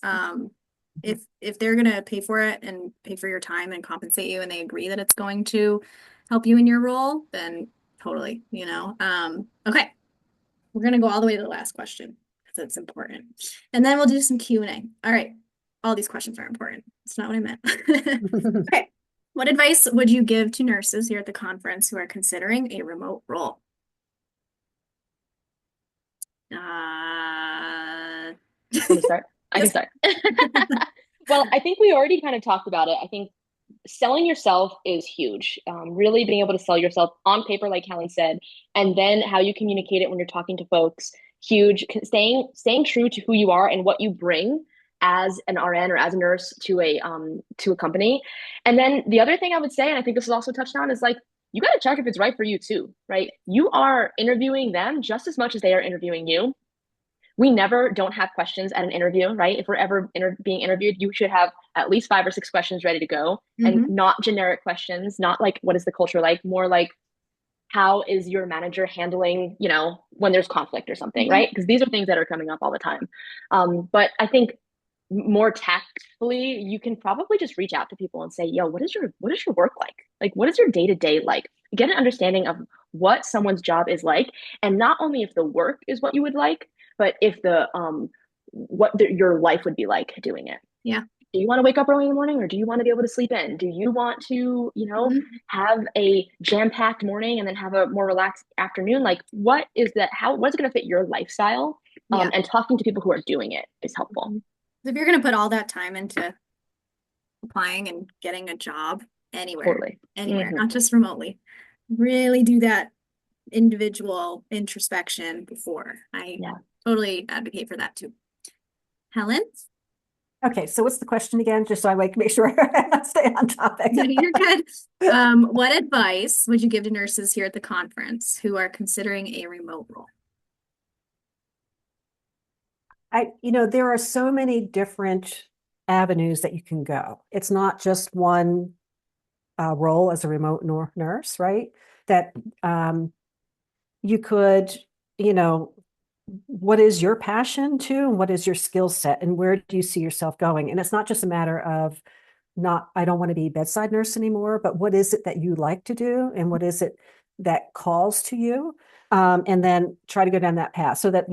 If they're going to pay for it and pay for your time and compensate you, and they agree that it's going to help you in your role, then totally, okay. We're going to go all the way to the last question because it's important. And then we'll do some Q&A. All right. All these questions are important. That's not what I meant. Okay. What advice would you give to nurses here at the conference who are considering a remote role? Can you start? I can start. Well, I think we already kind of talked about it. I think selling yourself is huge. Really being able to sell yourself on paper, like Helen said, and then how you communicate it when you're talking to folks, huge. Staying true to who you are and what you bring as an RN or as a nurse to a company. And then the other thing I would say, and I think this is also touched on, is like, you got to check if it's right for you too, right? You are interviewing them just as much as they are interviewing you. We never don't have questions at an interview, right? If we're ever being interviewed, you should have at least 5 or 6 questions ready to go, and not generic questions, not like, what is the culture like? More like, how is your manager handling, when there's conflict or something, right? Because these are things that are coming up all the time. But I think more tactfully, you can probably just reach out to people and say, yo, what is your work like? Like, what is your day-to-day like? Get an understanding of what someone's job is like, and not only if the work is what you would like, but if your life would be like doing it. Yeah. Do you want to wake up early in the morning, or do you want to be able to sleep in? Do you want to, have a jam-packed morning and then have a more relaxed afternoon? Like, what is that? What's it going to fit your lifestyle? And talking to people who are doing it is helpful. If you're going to put all that time into applying and getting a job anywhere, not just remotely, really do that individual introspection before. I totally advocate for that too. Helen? Okay, so what's the question again? Just so I make sure I stay on topic. You're good. What advice would you give to nurses here at the conference who are considering a remote role? There are so many different avenues that you can go. It's not just one role as a remote nurse, right? That you could, you know, what is your passion too? What is your skill set and where do you see yourself going? And it's not just a matter of not, I don't want to be bedside nurse anymore, but what is it that you like to do? And what is it that calls to you? And then try to go down that path so that,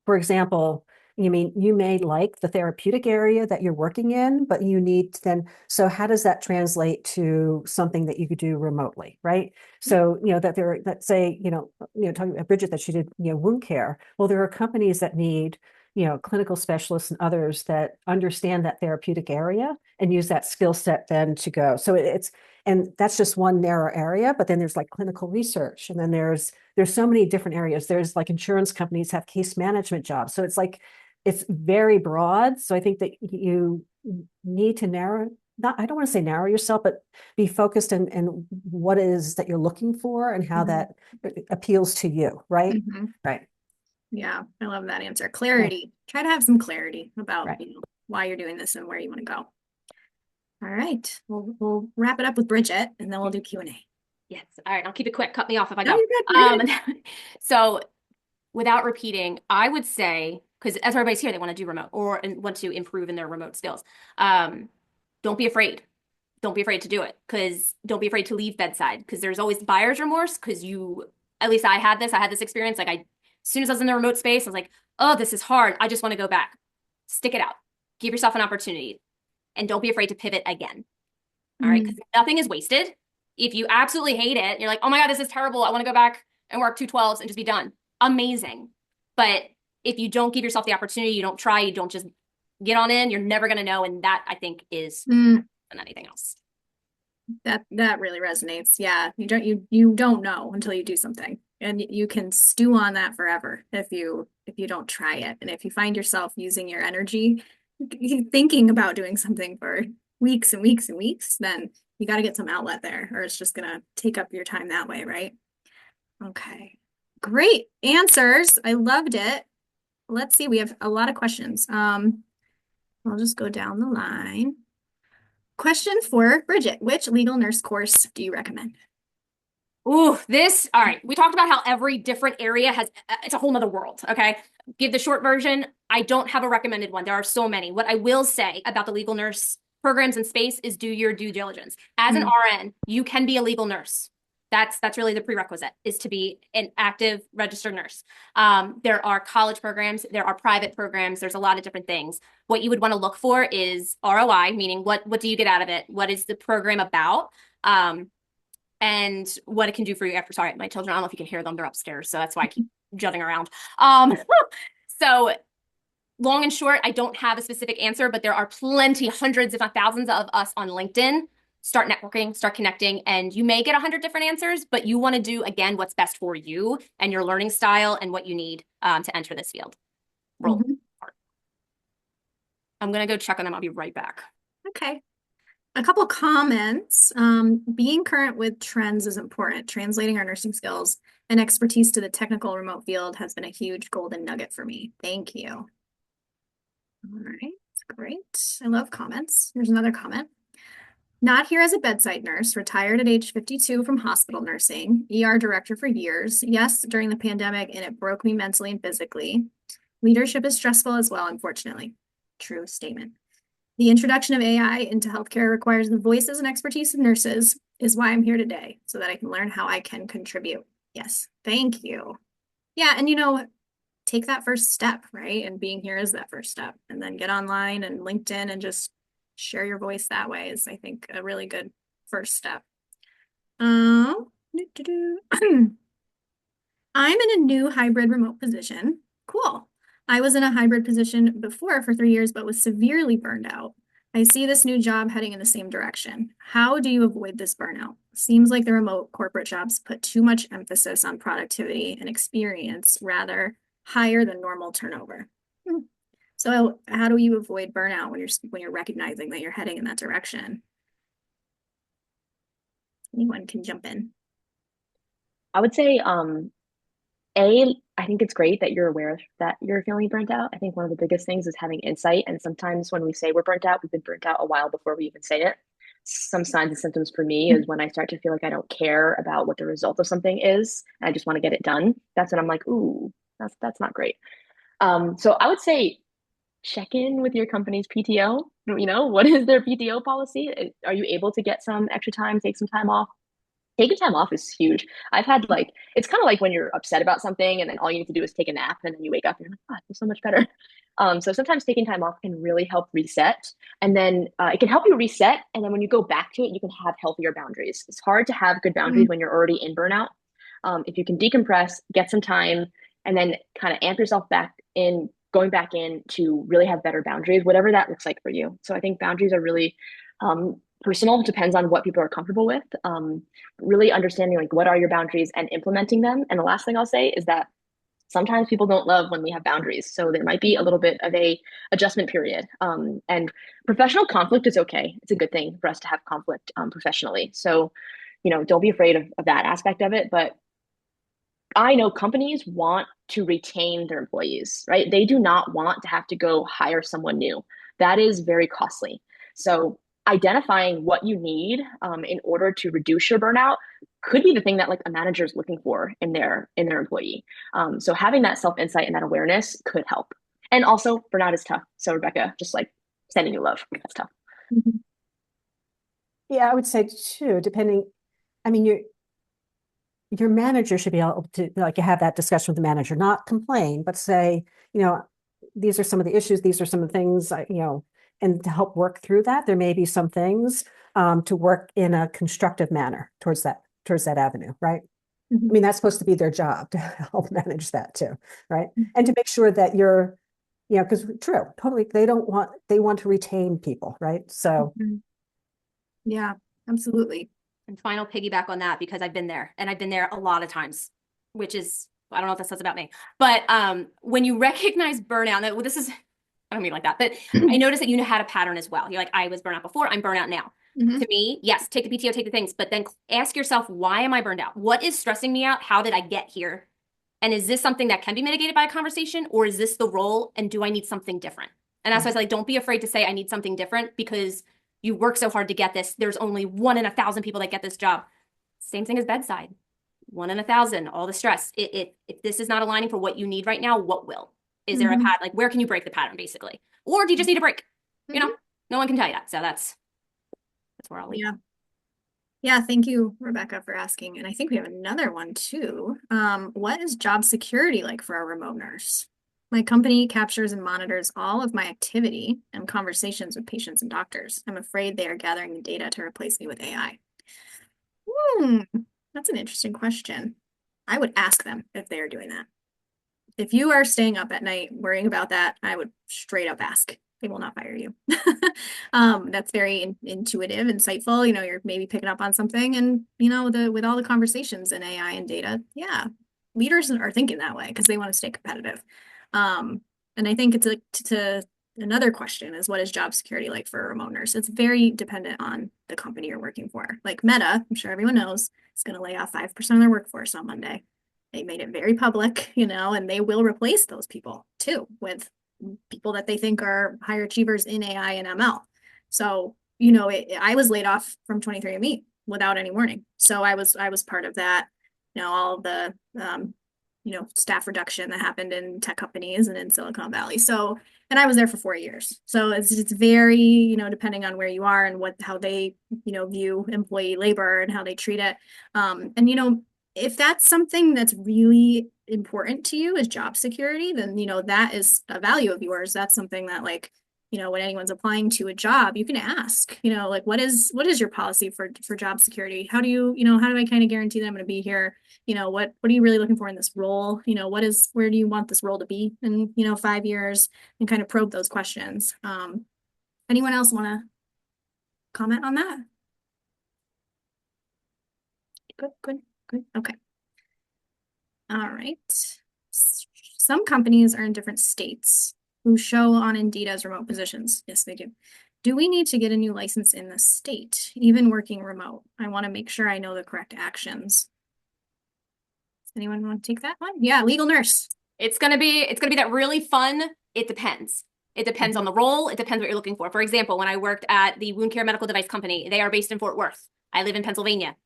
for example, you may like the therapeutic area that you're working in, but you need to then, so how does that translate to something that you could do remotely, right? So, that say, talking about Bridget that she did, wound care. Well, there are companies that need, clinical specialists and others that understand that therapeutic area and use that skill set then to go. So and that's just one narrow area, but then there's like clinical research, and then there's so many different areas. There's like insurance companies have case management jobs. So it's very broad. So I think that you need to I don't want to say narrow yourself, but be focused in what it is that you're looking for and how that appeals to you, right? Mm-hmm. Right. Yeah, I love that answer. Clarity. Right. Try to have some clarity about right. Why you're doing this and where you want to go. All right, we'll wrap it up with Bridget, and then we'll do Q&A. Yes. All right. I'll keep it quick. Cut me off if I No, go. you're good. So without repeating, I would say, because as everybody's here, they want to do remote or want to improve in their remote skills. Don't be afraid. Don't be afraid to do it, because don't be afraid to leave bedside, because there's always buyer's remorse, because at least I had this experience. Like as soon as I was in the remote space, I was like, oh, this is hard. I just want to go back. Stick it out. Give yourself an opportunity, and don't be afraid to pivot again. All right. Because nothing is wasted. If you absolutely hate it, you're like, oh my God, this is terrible. I want to go back and work 212s and just be done. Amazing. But if you don't give yourself the opportunity, you don't try, you don't just get on in, you're never going to know. And that, I think, is than anything else. That really resonates. Yeah. You don't know until you do something, and you can stew on that forever if you don't try it. And if you find yourself using your energy thinking about doing something for weeks and weeks and weeks, then you got to get some outlet there, or it's just going to take up your time that way, right? Okay. Great answers. I loved it. Let's see. We have a lot of questions. I'll just go down the line. Question for Bridget. Which legal nurse course do you recommend? Ooh, all right. We talked about how every different area it's a whole nother world. Okay. Give the short version. I don't have a recommended one. There are so many. What I will say about the legal nurse programs and space is do your due diligence. As an RN, you can be a legal nurse. That's really the prerequisite, is to be an active registered nurse. There are college programs, there are private programs, there's a lot of different things. What you would want to look for is ROI, meaning what do you get out of it? What is the program about? And what it can do for you after. Sorry, my children, I don't know if you can hear them, they're upstairs, so that's why I keep jutting around. So long and short, I don't have a specific answer, but there are plenty, hundreds, if not thousands of us on LinkedIn. Start networking, start connecting, and you may get 100 different answers, but you want to do, again, what's best for you and your learning style and what you need to enter this field. I'm going to go check on them. I'll be right back. Okay. A couple comments. Being current with trends is important. Translating our nursing skills and expertise to the technical remote field has been a huge golden nugget for me. Thank you. All right, that's great. I love comments. Here's another comment. Not here as a bedside nurse, retired at age 52 from hospital nursing, ER director for years. Yes, during the pandemic, and it broke me mentally and physically. Leadership is stressful as well, unfortunately. True statement. The introduction of AI into healthcare requires the voices and expertise of nurses, is why I'm here today, so that I can learn how I can contribute. Yes, thank you. Yeah, and take that first step, right? And being here is that first step. And then get online and LinkedIn and just share your voice that way is, I think, a really good first step. I'm in a new hybrid remote position. Cool. I was in a hybrid position before for 3 years, but was severely burned out. I see this new job heading in the same direction. How do you avoid this burnout? Seems like the remote corporate jobs put too much emphasis on productivity and experience, rather higher than normal turnover. So how do you avoid burnout when you're recognizing that you're heading in that direction? Anyone can jump in. I would say, I think it's great that you're aware that you're feeling burnt out. I think one of the biggest things is having insight. And sometimes when we say we're burnt out, we've been burnt out a while before we even say it. some signs and symptoms for me is when I start to feel like I don't care about what the result of something is, and I just want to get it done. That's when I'm like, ooh, that's not great. So I would say check in with your company's PTO. What is their PTO policy? Are you able to get some extra time, take some time off? Taking time off is huge. I've had like, it's kind of like when you're upset about something and then all you need to do is take a nap and then you wake up and you're like, oh, I feel so much better. So sometimes taking time off can really help reset. And then it can help you reset. And then when you go back to it, you can have healthier boundaries. It's hard to have good boundaries when you're already in burnout. If you can decompress, get some time, and then kind of amp yourself back in, going back in to really have better boundaries, whatever that looks like for you. So I think boundaries are really personal, depends on what people are comfortable with. Really understanding like what are your boundaries and implementing them. And the last thing I'll say is that sometimes people don't love when we have boundaries. So there might be a little bit of a adjustment period. And professional conflict is okay. It's a good thing for us to have conflict professionally. So, don't be afraid of that aspect of it. But I know companies want to retain their employees, right? They do not want to have to go hire someone new. That is very costly. So identifying what you need in order to reduce your burnout could be the thing that like a manager is looking for in their employee. So having that self-insight and that awareness could help. And also burnout is tough. So Rebecca, just like sending you love, that's tough. Yeah, I would say too, I mean, your manager should be able to like have that discussion with the manager, not complain, but say, these are some of the issues, these are some of the things, and to help work through that, there may be some things to work in a constructive manner towards that avenue, right? I mean, that's supposed to be their job to help manage that too, right? And to make sure that you're, because true, totally, they want to retain people, right? So yeah, absolutely. And final piggyback on that, because I've been there and I've been there a lot of times, which is, I don't know what that says about me, but when you recognize burnout, this is, I don't mean like that, but I noticed that you had a pattern as well. You're like, I was burnout before, I'm burnout now. To me, yes, take the PTO, take the things, but then ask yourself, why am I burned out? What is stressing me out? How did I get here? And is this something that can be mitigated by a conversation, or is this the role? And do I need something different? And that's why I say, like, don't be afraid to say I need something different, because you work so hard to get this. There's only 1 in 1,000 people that get this job. Same thing as bedside. 1 in 1,000, all the stress. If this is not aligning for what you need right now, what will? Is there a pattern? Like, where can you break the pattern, basically? Or do you just need a break? No one can tell you that. So that's where I'll leave. Yeah, thank you, Rebecca, for asking. And I think we have another one too. What is job security like for a remote nurse? My company captures and monitors all of my activity and conversations with patients and doctors. I'm afraid they are gathering the data to replace me with AI. That's an interesting question. I would ask them if they are doing that. If you are staying up at night worrying about that, I would straight up ask. They will not fire you. That's very intuitive, insightful. You're maybe picking up on something, and with all the conversations in AI and data, yeah, leaders are thinking that way because they want to stay competitive. And I think it's to another question is, what is job security like for a remote nurse? It's very dependent on the company you're working for. Like Meta, I'm sure everyone knows, is going to lay off 5% of their workforce on Monday. They made it very public, and they will replace those people too with people that they think are higher achievers in AI and ML. So, I was laid off from 23andMe without any warning. So I was part of that, all of the, staff reduction that happened in tech companies and in Silicon Valley. So, and I was there for 4 years. So it's very, depending on where you are and how they, view employee labor and how they treat it. And, if that's something that's really important to you is job security, then, that is a value of yours. That's something that when anyone's applying to a job, you can ask, what is your policy for job security? How do you, how do I kind of guarantee that I'm going to be here? What are you really looking for in this role? Where do you want this role to be in, 5 years, and kind of probe those questions. Anyone else want to comment on that? Good. Okay. All right. Some companies are in different states who show on Indeed as remote positions. Yes, they do. Do we need to get a new license in the state, even working remote? I want to make sure I know the correct actions. Does anyone want to take that one? Yeah, legal nurse. It's gonna be that really fun. It depends. It depends on the role. It depends what you're looking for. For example, when I worked at the wound care medical device company, they are based in Fort Worth. I live in Pennsylvania.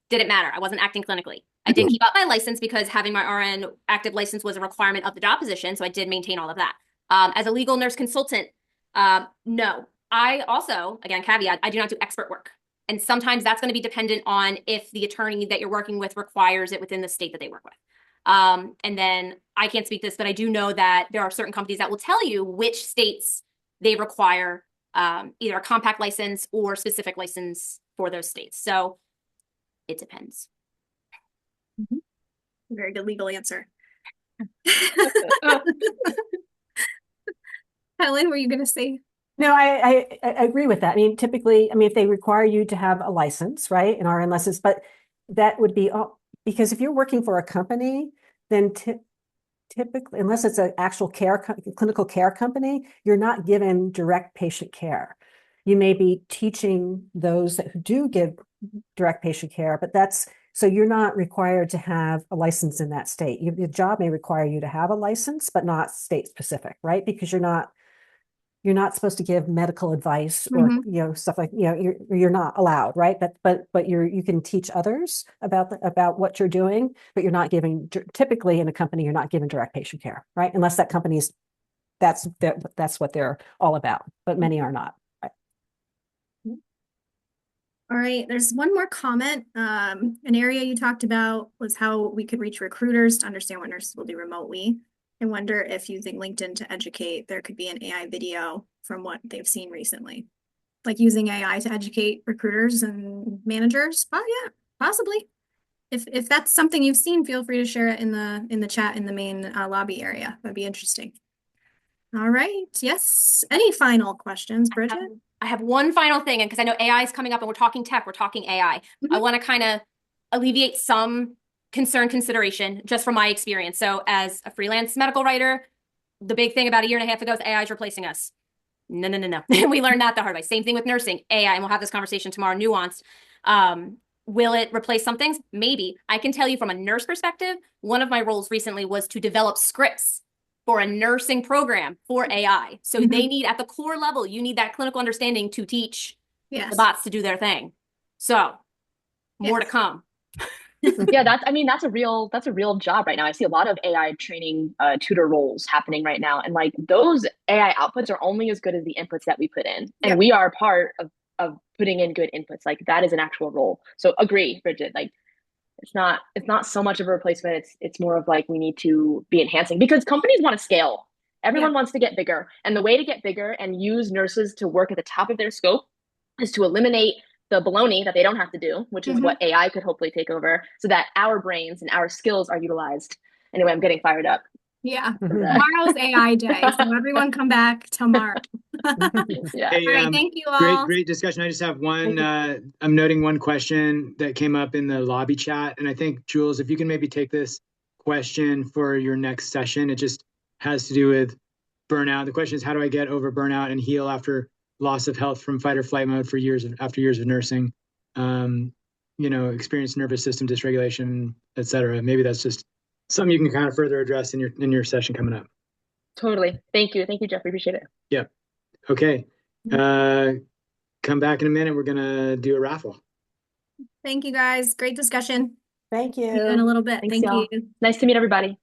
Didn't matter. I wasn't acting clinically. I did keep up my license because having my RN active license was a requirement of the job position. So I did maintain all of that. As a legal nurse consultant, no. I also, again, caveat, I do not do expert work. And sometimes that's going to be dependent on if the attorney that you're working with requires it within the state that they work with. And then I can't speak to this, but I do know that there are certain companies that will tell you which states they require either a compact license or specific license for those states. So it depends. Very good legal answer. Helen, were you going to say? No, I agree with that. I mean, typically, I mean, if they require you to have a license, right, an RN license, but that would be all, because if you're working for a company, then typically, unless it's an actual clinical care company, you're not given direct patient care. You may be teaching those that do give direct patient care, but so you're not required to have a license in that state. Your job may require you to have a license, but not state specific, right? Because you're not supposed to give medical advice or stuff like you're not allowed, right? But you can teach others about what you're doing, but you're not giving, typically in a company you're not giving direct patient care, right? Unless that company's that's what they're all about, but many are not. Right? All right, there's one more comment. An area you talked about was how we could reach recruiters to understand what nurses will do remotely. I wonder if using LinkedIn to educate, there could be an AI video from what they've seen recently. Like using AI to educate recruiters and managers. Oh yeah, possibly. If that's something you've seen, feel free to share it in the chat in the main lobby area. That'd be interesting. All right. Yes. Any final questions, Bridget? I have one final thing, and because I know AI is coming up and we're talking tech, we're talking AI. I want to kind of alleviate some consideration just from my experience. So as a freelance medical writer, the big thing about a year and a half ago is AI is replacing us. No. We learned that the hard way. Same thing with nursing, AI, and we'll have this conversation tomorrow, nuanced. Will it replace some things? Maybe. I can tell you from a nurse perspective, one of my roles recently was to develop scripts for a nursing program for AI. So they need, at the core level, you need that clinical understanding to teach the bots to do their thing. So more to come. Yeah, that's a real job right now. I see a lot of AI training tutor roles happening right now. And like those AI outputs are only as good as the inputs that we put in. And we are part of putting in good inputs. Like that is an actual role. So agree, Bridget, like it's not so much of a replacement. It's more of like we need to be enhancing because companies want to scale. Everyone wants to get bigger. And the way to get bigger and use nurses to work at the top of their scope is to eliminate the baloney that they don't have to do, which is what AI could hopefully take over, so that our brains and our skills are utilized. Anyway, I'm getting fired up. Yeah. Tomorrow's AI day. So everyone come back tomorrow. Yeah. Hey, all right. Thank you all. Great discussion. I just have one, I'm noting one question that came up in the lobby chat. And I think, Jules, if you can maybe take this question for your next session, it just has to do with burnout. The question is, how do I get over burnout and heal after loss of health from fight or flight mode for after years of nursing, experienced nervous system dysregulation, et cetera. Maybe that's just something you can kind of further address in your session coming up. Totally. Thank you, Jeffrey. Appreciate it. Yeah. Okay. Come back in a minute. We're gonna do a raffle. Thank you guys. Great discussion. Thank you. See you in a little bit. Thanks, Thank y'all. you. Nice to meet everybody.